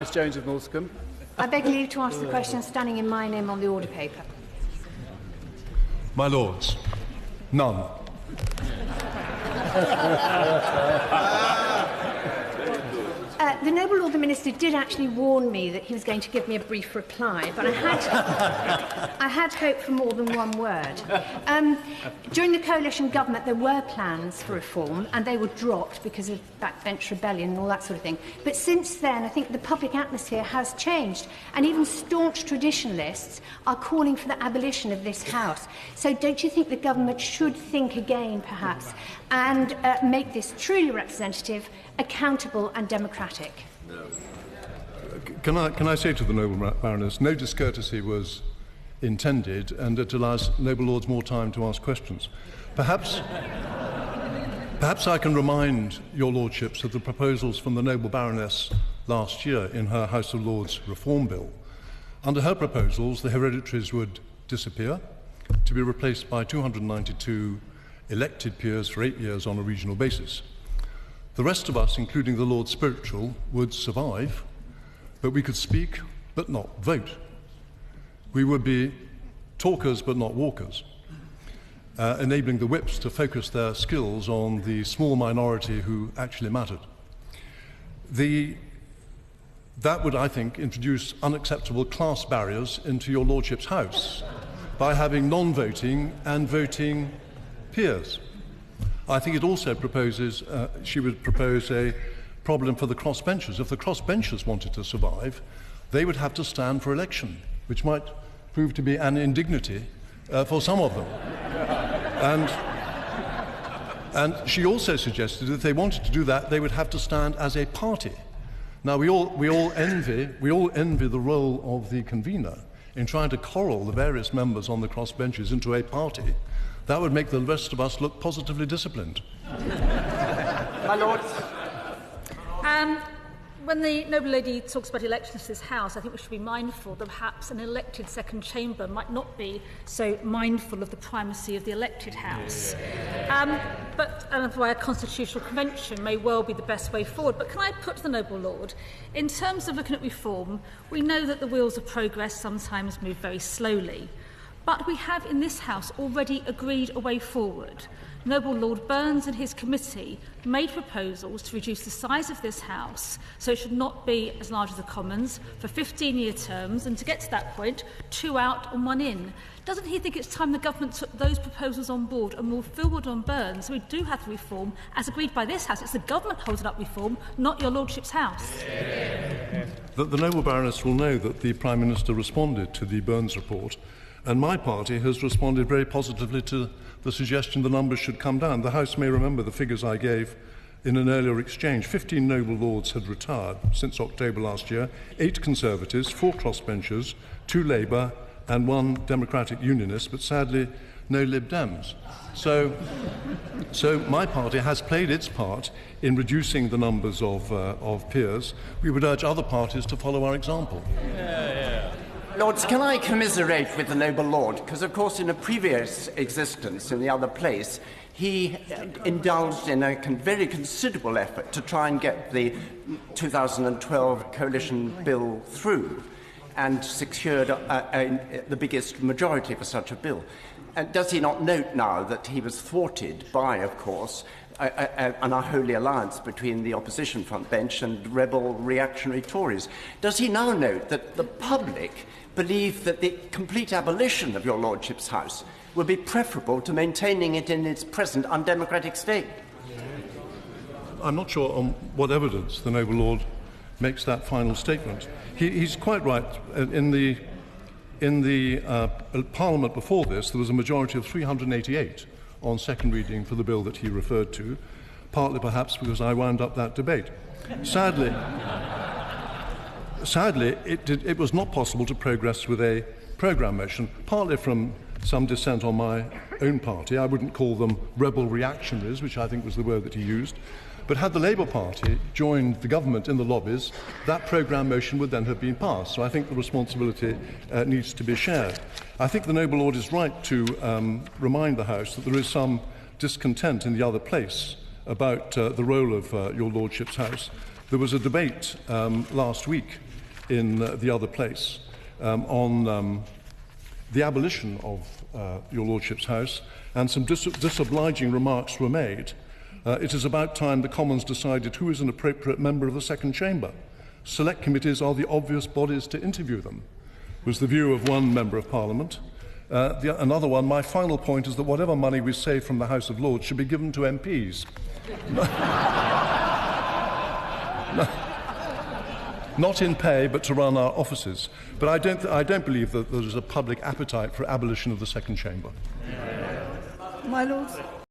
Ms Jones of Moulscombe. I beg leave to ask the question standing in my name on the order paper. My Lords, none. The Noble Lord the Minister did actually warn me that he was going to give me a brief reply, but I had hoped for more than one word. During the coalition government, there were plans for reform, and they were dropped because of backbench rebellion and all that sort of thing. But since then, I think the public atmosphere has changed, and even staunch traditionalists are calling for the abolition of this House. So don't you think the government should think again, perhaps, and make this truly representative, accountable and democratic? Can I say to the Noble Baroness, no discourtesy was intended, and it allows Noble Lords more time to ask questions. Perhaps I can remind your Lordships of the proposals from the Noble Baroness last year in her House of Lords Reform Bill. Under her proposals, the hereditaries would disappear, to be replaced by 292 elected peers for 8 years on a regional basis. The rest of us, including the Lord Spiritual, would survive, but we could speak but not vote. We would be talkers but not walkers, enabling the whips to focus their skills on the small minority who actually mattered. That would, I think, introduce unacceptable class barriers into your Lordship's House by having non-voting and voting peers. I think it also proposes, she would propose a problem for the crossbenchers. If the crossbenchers wanted to survive, they would have to stand for election, which might prove to be an indignity for some of them. And she also suggested that if they wanted to do that, they would have to stand as a party. Now, we all envy the role of the convener in trying to corral the various members on the crossbenches into a party. That would make the rest of us look positively disciplined. My Lords. When the Noble Lady talks about elections to this House, I think we should be mindful that perhaps an elected second chamber might not be so mindful of the primacy of the elected House. But why a constitutional convention may well be the best way forward. But can I put to the Noble Lord, in terms of looking at reform, we know that the wheels of progress sometimes move very slowly. But we have in this House already agreed a way forward. Noble Lord Burns and his committee made proposals to reduce the size of this House so it should not be as large as the Commons for 15-year terms, and to get to that point, 2 out and 1 in. Doesn't he think it's time the government took those proposals on board and moved forward on Burns, so we do have the reform as agreed by this House? It's the government holding up reform, not your Lordship's House. The Noble Baroness will know that the Prime Minister responded to the Burns report, and my party has responded very positively to the suggestion the numbers should come down. The House may remember the figures I gave in an earlier exchange. 15 Noble Lords had retired since October last year, 8 Conservatives, 4 crossbenchers, 2 Labour and 1 Democratic Unionist, but sadly no Lib Dems. So my party has played its part in reducing the numbers of peers. We would urge other parties to follow our example. Lords, can I commiserate with the Noble Lord? Because, of course, in a previous existence in the other place, he indulged in a very considerable effort to try and get the 2012 coalition bill through and secured the biggest majority for such a bill. And does he not note now that he was thwarted by, of course, an unholy alliance between the opposition front bench and rebel reactionary Tories? Does he now note that the public believe that the complete abolition of your Lordship's House will be preferable to maintaining it in its present undemocratic state? I'm not sure on what evidence the Noble Lord makes that final statement. He's quite right. In the Parliament before this, there was a majority of 388 on second reading for the bill that he referred to, partly perhaps because I wound up that debate. Sadly, it was not possible to progress with a programme motion, partly from some dissent on my own party. I wouldn't call them rebel reactionaries, which I think was the word that he used. But had the Labour Party joined the government in the lobbies, that programme motion would then have been passed. So I think the responsibility needs to be shared. I think the Noble Lord is right to remind the House that there is some discontent in the other place about the role of your Lordship's House. There was a debate last week in the other place on the abolition of your Lordship's House, and some disobliging remarks were made. It is about time the Commons decided who is an appropriate member of the Second Chamber. Select committees are the obvious bodies to interview them, was the view of one Member of Parliament. Another one, my final point is that whatever money we save from the House of Lords should be given to MPs. Not in pay, but to run our offices. But I don't believe that there is a public appetite for abolition of the Second Chamber. My Lords.